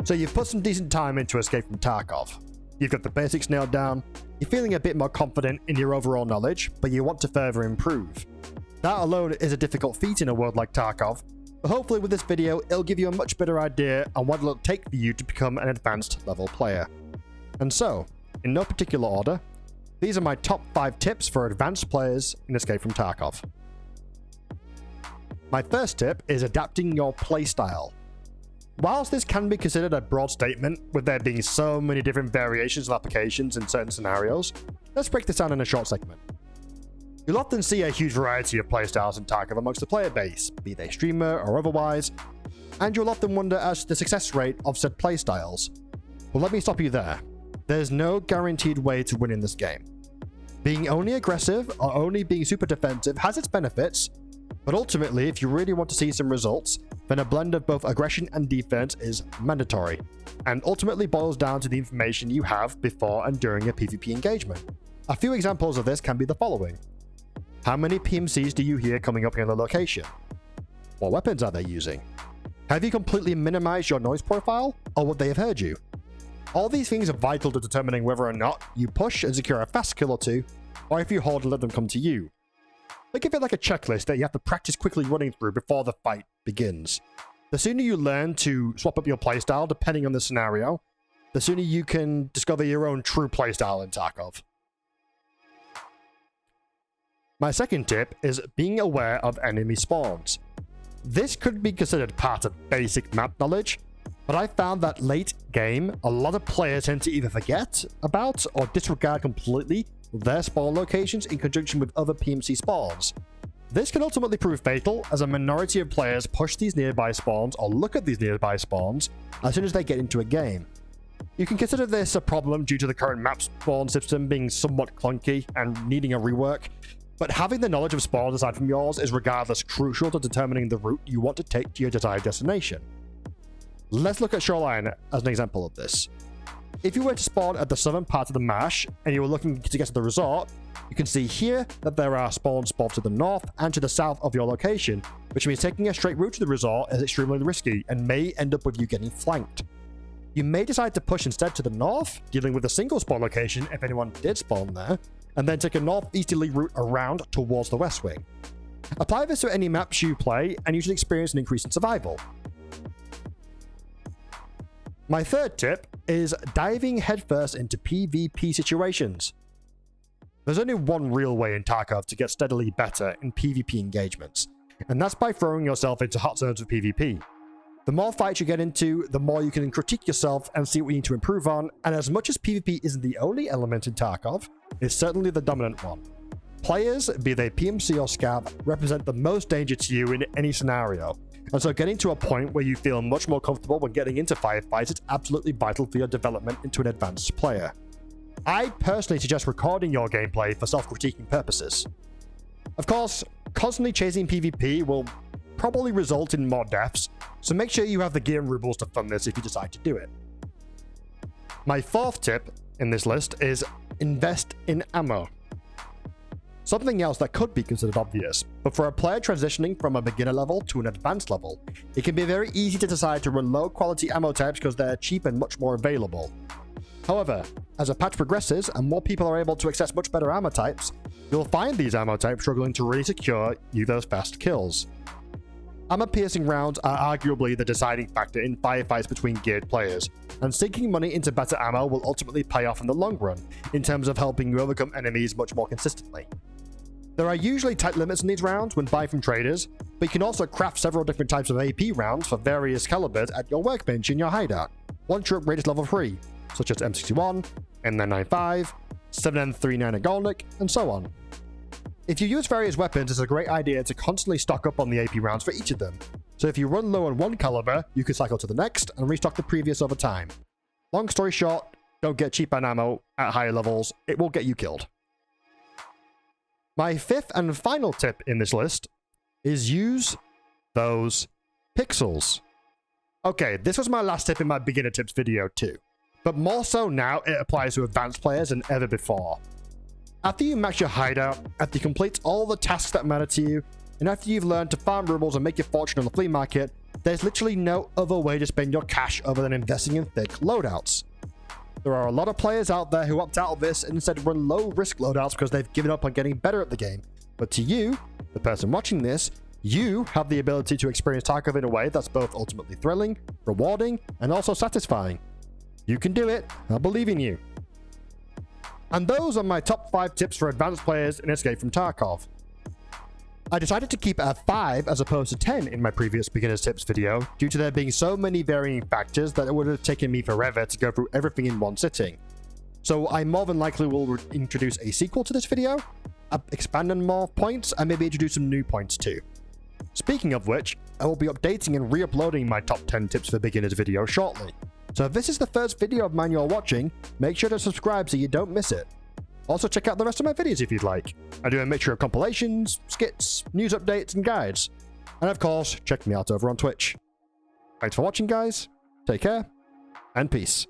So you've put some decent time into Escape from Tarkov. You've got the basics nailed down, you're feeling a bit more confident in your overall knowledge, but you want to further improve. That alone is a difficult feat in a world like Tarkov, but hopefully with this video it'll give you a much better idea on what it'll take for you to become an advanced level player. And so, in no particular order, these are my top 5 tips for advanced players in Escape from Tarkov. My first tip is adapting your playstyle. Whilst this can be considered a broad statement, with there being so many different variations of applications in certain scenarios, let's break this down in a short segment. You'll often see a huge variety of playstyles in Tarkov amongst the player base, be they streamer or otherwise, and you'll often wonder as to the success rate of said playstyles. Well, let me stop you there. There's no guaranteed way to win in this game. Being only aggressive or only being super defensive has its benefits, but ultimately, if you really want to see some results, then a blend of both aggression and defense is mandatory, and ultimately boils down to the information you have before and during a PvP engagement. A few examples of this can be the following. How many PMCs do you hear coming up in the location? What weapons are they using? Have you completely minimized your noise profile, or would they have heard you? All these things are vital to determining whether or not you push and secure a fast kill or two, or if you hold and let them come to you. Think of it like a checklist that you have to practice quickly running through before the fight begins. The sooner you learn to swap up your playstyle depending on the scenario, the sooner you can discover your own true playstyle in Tarkov. My second tip is being aware of enemy spawns. This could be considered part of basic map knowledge, but I found that late game, a lot of players tend to either forget about or disregard completely their spawn locations in conjunction with other PMC spawns. This can ultimately prove fatal, as a minority of players push these nearby spawns or look at these nearby spawns as soon as they get into a game. You can consider this a problem due to the current map spawn system being somewhat clunky and needing a rework, but having the knowledge of spawns aside from yours is regardless crucial to determining the route you want to take to your desired destination. Let's look at Shoreline as an example of this. If you were to spawn at the southern part of the marsh and you were looking to get to the resort, you can see here that there are spawns both to the north and to the south of your location, which means taking a straight route to the resort is extremely risky and may end up with you getting flanked. You may decide to push instead to the north, dealing with a single spawn location if anyone did spawn there, and then take a northeasterly route around towards the west wing. Apply this to any maps you play and you should experience an increase in survival. My third tip is diving headfirst into PvP situations. There's only one real way in Tarkov to get steadily better in PvP engagements, and that's by throwing yourself into hot zones of PvP. The more fights you get into, the more you can critique yourself and see what you need to improve on, and as much as PvP isn't the only element in Tarkov, it's certainly the dominant one. Players, be they PMC or Scav, represent the most danger to you in any scenario, and so getting to a point where you feel much more comfortable when getting into firefights is absolutely vital for your development into an advanced player. I personally suggest recording your gameplay for self-critiquing purposes. Of course, constantly chasing PvP will probably result in more deaths, so make sure you have the gear and rubles to fund this if you decide to do it. My fourth tip in this list is invest in ammo. Something else that could be considered obvious, but for a player transitioning from a beginner level to an advanced level, it can be very easy to decide to run low quality ammo types because they're cheap and much more available. However, as a patch progresses and more people are able to access much better ammo types, you'll find these ammo types struggling to really secure you those fast kills. Armor-piercing rounds are arguably the deciding factor in firefights between geared players, and sinking money into better ammo will ultimately pay off in the long run, in terms of helping you overcome enemies much more consistently. There are usually tight limits in these rounds when buying from traders, but you can also craft several different types of AP rounds for various calibers at your workbench in your hideout, once you're upgraded to level 3, such as M61, M995, 7M39 Agolnik, and so on. If you use various weapons, it's a great idea to constantly stock up on the AP rounds for each of them, so if you run low on one caliber, you can cycle to the next and restock the previous over time. Long story short, don't get cheap on ammo at higher levels, it will get you killed. My fifth and final tip in this list is use those pixels. Okay, this was my last tip in my beginner tips video too, but more so now it applies to advanced players than ever before. After you max your hideout, after you complete all the tasks that matter to you, and after you've learned to farm rubles and make your fortune on the flea market, There's literally no other way to spend your cash other than investing in thick loadouts. There are a lot of players out there who opt out of this and instead run low-risk loadouts because they've given up on getting better at the game. But to you, the person watching this, you have the ability to experience Tarkov in a way that's both ultimately thrilling, rewarding, and also satisfying. You can do it. I believe in you. And those are my top 5 tips for advanced players in Escape from Tarkov. I decided to keep it at 5 as opposed to 10 in my previous beginner's tips video due to there being so many varying factors that it would have taken me forever to go through everything in one sitting. So I more than likely will introduce a sequel to this video, expand on more points, and maybe introduce some new points too. Speaking of which, I will be updating and re-uploading my top 10 tips for beginners video shortly. So if this is the first video of mine you're watching, make sure to subscribe so you don't miss it. Also check out the rest of my videos if you'd like. I do a mixture of compilations, skits, news updates, and guides. And of course, check me out over on Twitch. Thanks for watching, guys. Take care, and peace.